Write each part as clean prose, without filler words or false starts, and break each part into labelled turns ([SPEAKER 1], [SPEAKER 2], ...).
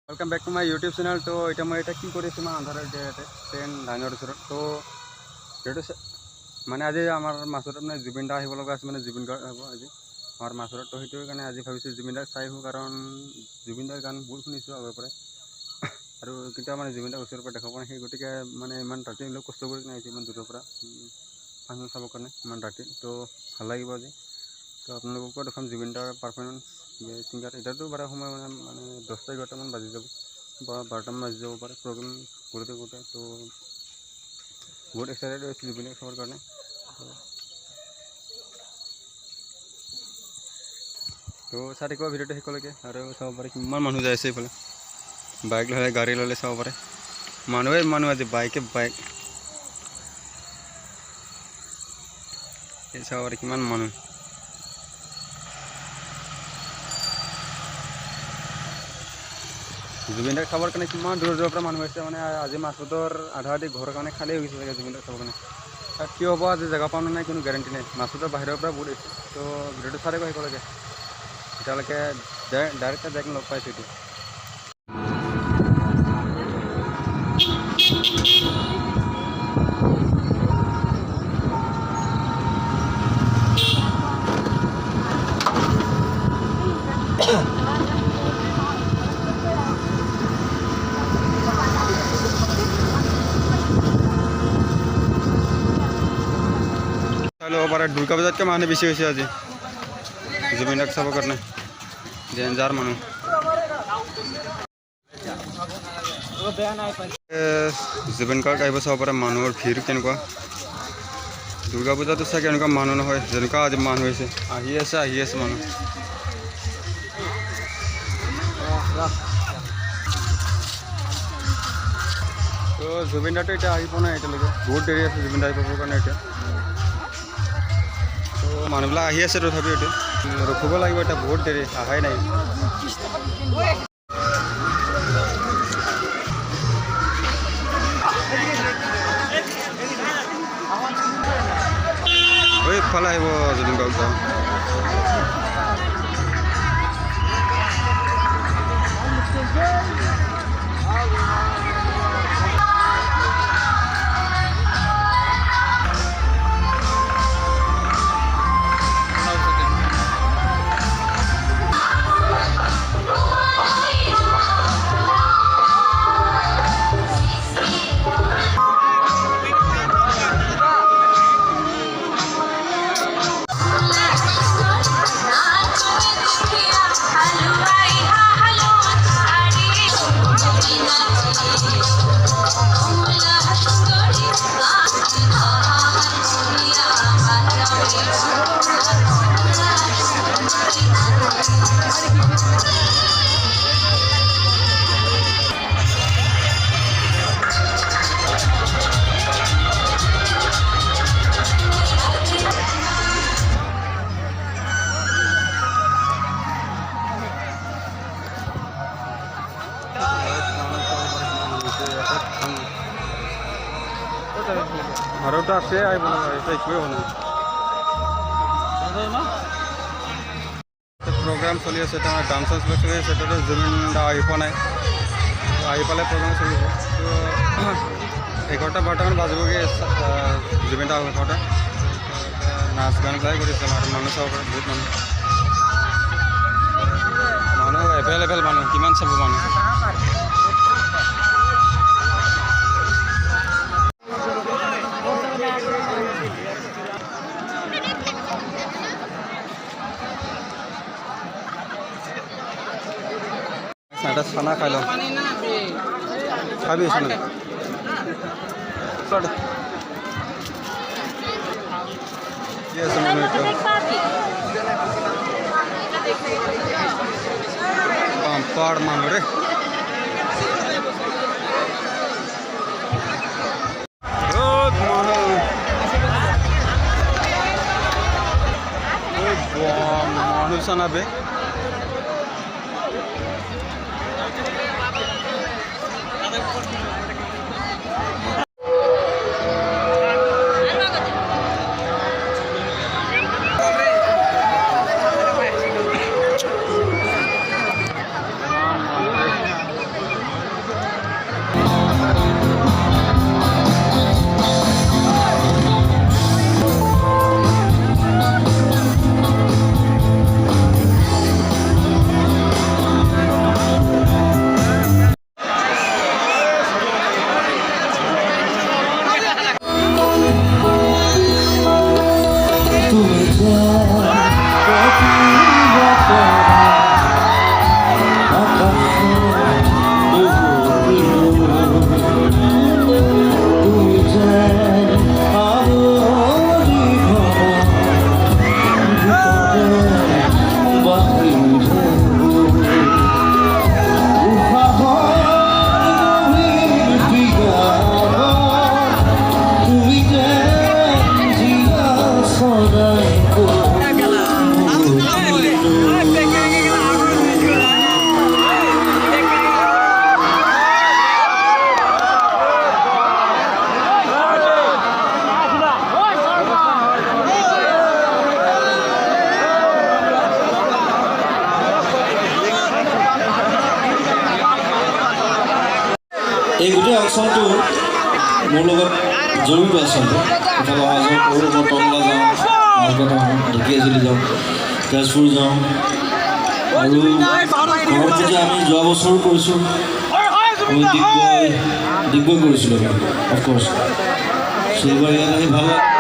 [SPEAKER 1] Welcome back to my YouTube channel. तो इतना मैं कि आंधार ट्रेन लाइनर ऊर तो ये माने आज मासूर मैं जुबिन दा लगा मैं जुबिन गार्ड हम आज हमार मासूर तो सही आज भाई जुबिन दाक चाई कारण जुबिन दार गान बहुत शुनिस आगे पर और क्या मैं जुबिन दाक ऊर पर देखा पाई गति के मैं इन राति कष्ट कर इन दूर फांसन चाब कारण इन राति तो भल लगे आज तो आपको देखा जुबिन दार पारफरमेंस सिंगार इतना तो बारे समय मैं 10टा 11टा मान बाजी যাব 12टा बाजी যাব पारे प्रग्राम करते करते तो बहुत एक्साइटेड हो जुबिन दाक चाबर कारण तो चारे को भिडिओ शेषলৈকে और चाब पारे कि मानुह जाए इफाले बाइक लगे गाड़ी लगे चाब पारे मानुहे आज बाइके बाइक चाब पारे कि मानुह जुबिन दाक चाबर कारण कि दूर दूर मानुह मैं आज मासूर आधा आधि घर कारण खाली हो गई जुबिन दाक चाबर कारण कि हम आज जगह पाने ना क्या गेरेन्टी नहीं मासूर बाहर बहुत तो भिडिओ चारे को शेषলৈকে এতিয়ালৈকে ডাইৰেক্ট যাই লগ পাইছোঁ এইটো চাই ল'ব পাৰে দুৰ্গা পূজাতকৈ মানুহ বেছি হৈছে আজি जुबिन दाक चाब कारण डेन्जार मानुह जुबिन गार्ग आब चाब पारे मानुहर भीड़ केनेकुवा दुर्गा पूजा तो चागे एनेकुवा मानुह नहय जेनेकुवा आज मानुह आहि आछे मानुह तो जुबिन दार तो इतना आहि पोৱা নাই एतियाলৈকে बहुत देरी आछे जुबिन दार आहिবৰ কাৰণে এতিয়া तो मानुहबिला आहि आछे तथापिও এতিয়া रखिब लगे इतना बहुत देरी अहाई ना फाल जुबिन गार्ग और आसे प्रोग्राम चलि आछे डांस चलि आछे तो जुबिन दा आहि पोৱা নাই पाले प्रोग्राम चलि तो 11टा 12टा मान बाजिबगे जुबिन दा आहि नाच गान বিলাক কৰিছে और मानुह चाब पारे बहुत मानुह एभेलेबल मानुह किमान चाब मानुह এটা ছানা খাই লওঁ খাবি ছানা কি আছে মানুহ এটা পাম্পাৰ মানুহ ৰে মানুহ ছানা বে
[SPEAKER 2] এই গোটেই অঞ্চলটো মোৰ লগত জড়িত আচলতে ইফালে অহা যোৱা কৰোঁ মই টংলা যাওঁ মাজবাটত ঢেকীয়াজুলি যাওঁ তেজপুৰ যাওঁ আৰু খবৰ পূজা আমি যোৱা বছৰো কৰিছোঁ আমি ডিগবৈ কৰিছিলোঁ অফক'ৰ্ছ সেইবাৰ ইয়াত আহি ভাল লাগে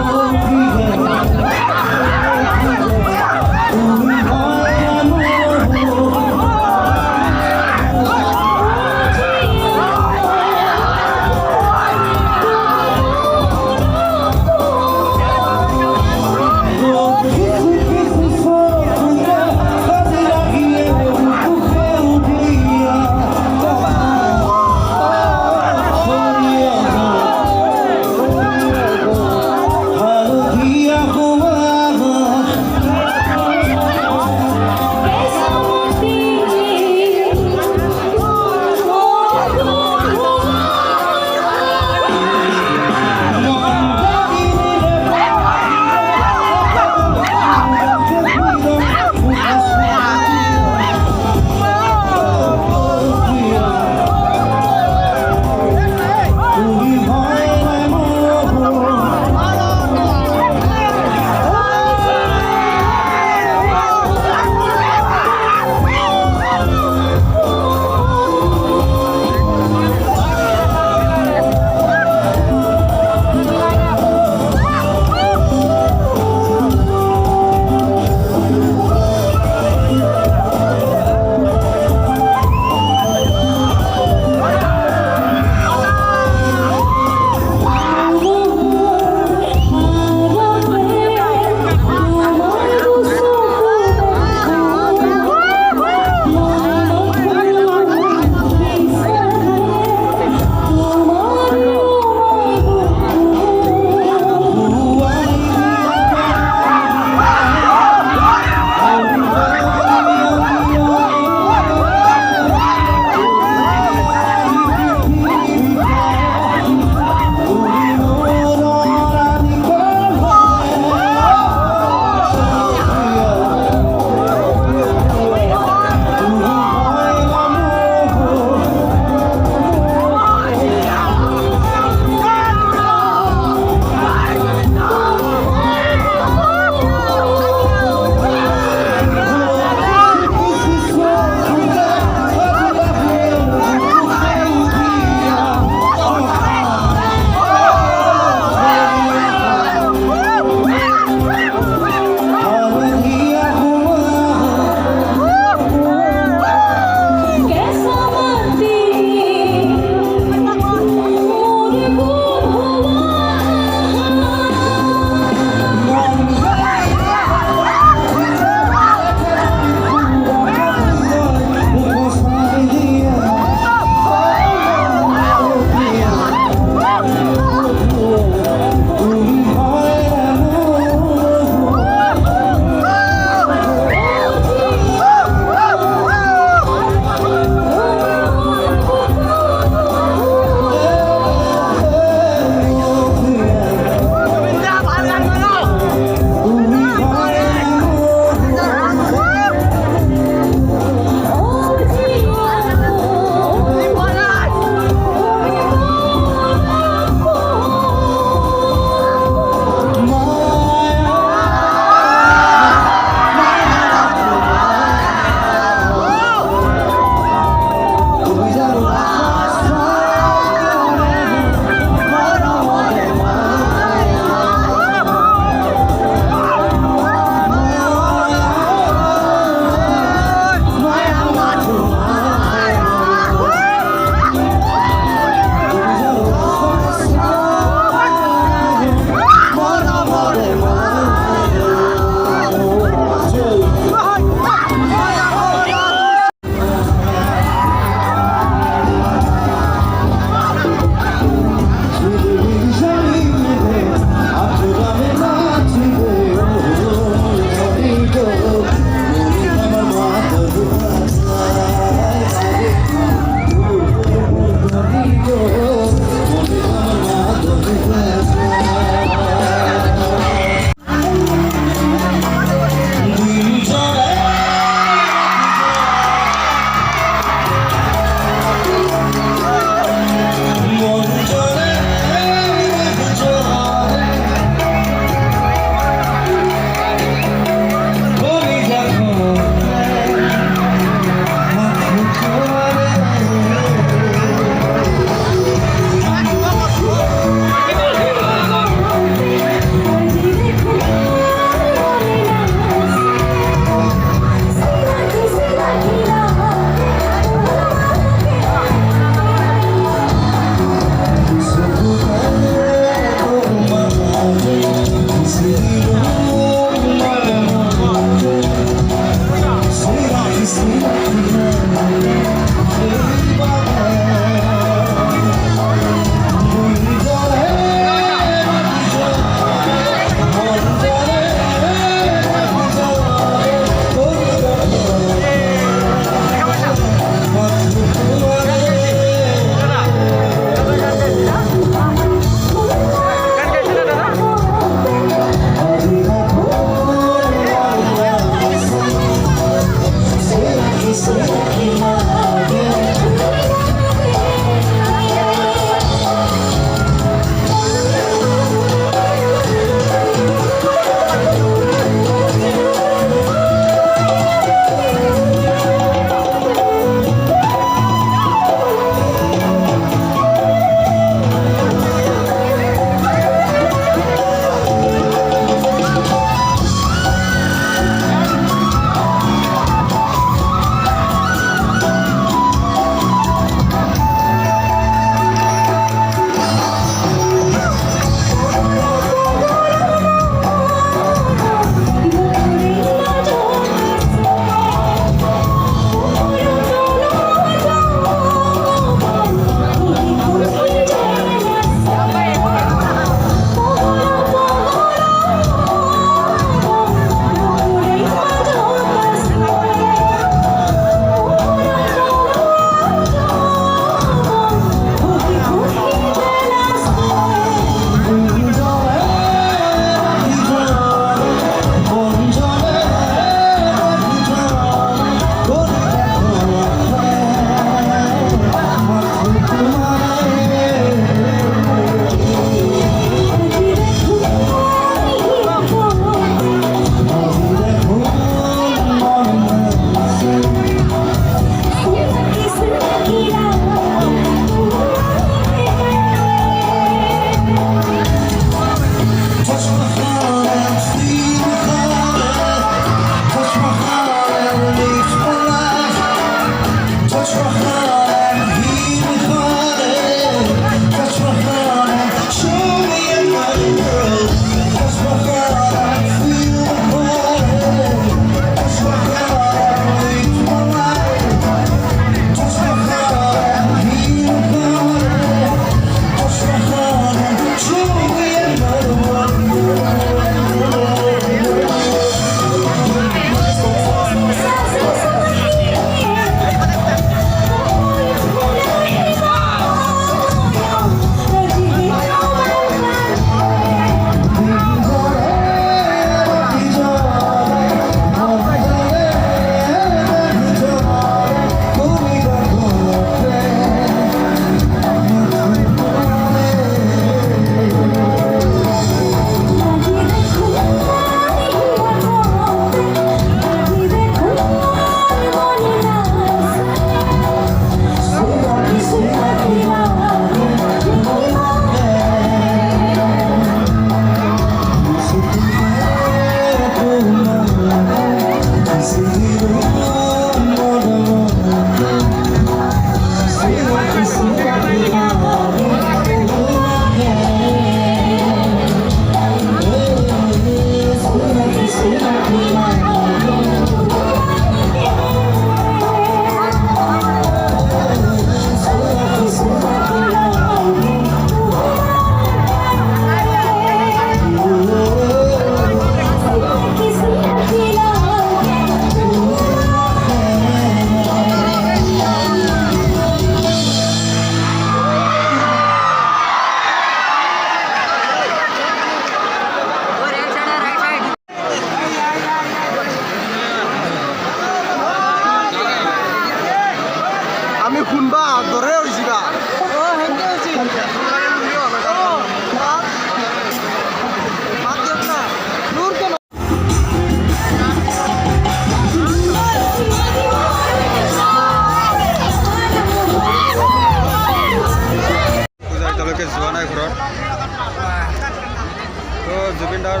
[SPEAKER 1] তো জুবিন দাৰ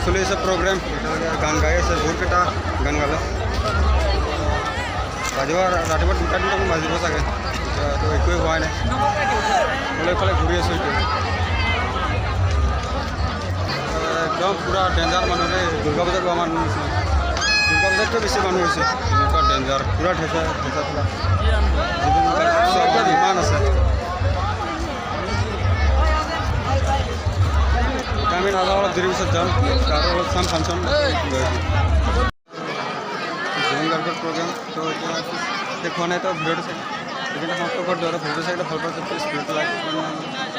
[SPEAKER 1] চলি আছে প্ৰগ্ৰেম গান গাই আছে বহুতকেইটা গান গালে ৰাতিপুৱা 2টা বাজিব চাগে তো একোৱেই হোৱাই নাই এইফালে ঘূৰি আছোঁ এতিয়া একদম পুৰা ডেঞ্জাৰ মানুহ দেই দুৰ্গা পূজাত হোৱা মানুহ নিচিনা দুৰ্গা পূজাতকৈ বেছি মানুহ হৈছে এনেকুৱা ডেঞ্জাৰ পুৰা ঠেচা ফেলা জুবিন ইমান আছে আমি নাযাওঁ অলপ দেৰি পিছত যাম আৰু অলপ চাম ফাংচন জুবিন গাৰ্গৰ প্ৰগ্ৰেম তো এতিয়া দেখুৱা নাই তো ভিডিঅ'টো চাই সেইকাৰণে সমস্ত ঘৰত ভিডিঅ'টো চাই ভাল পাইছে প্লিজ ভিডিঅ'টো লাইক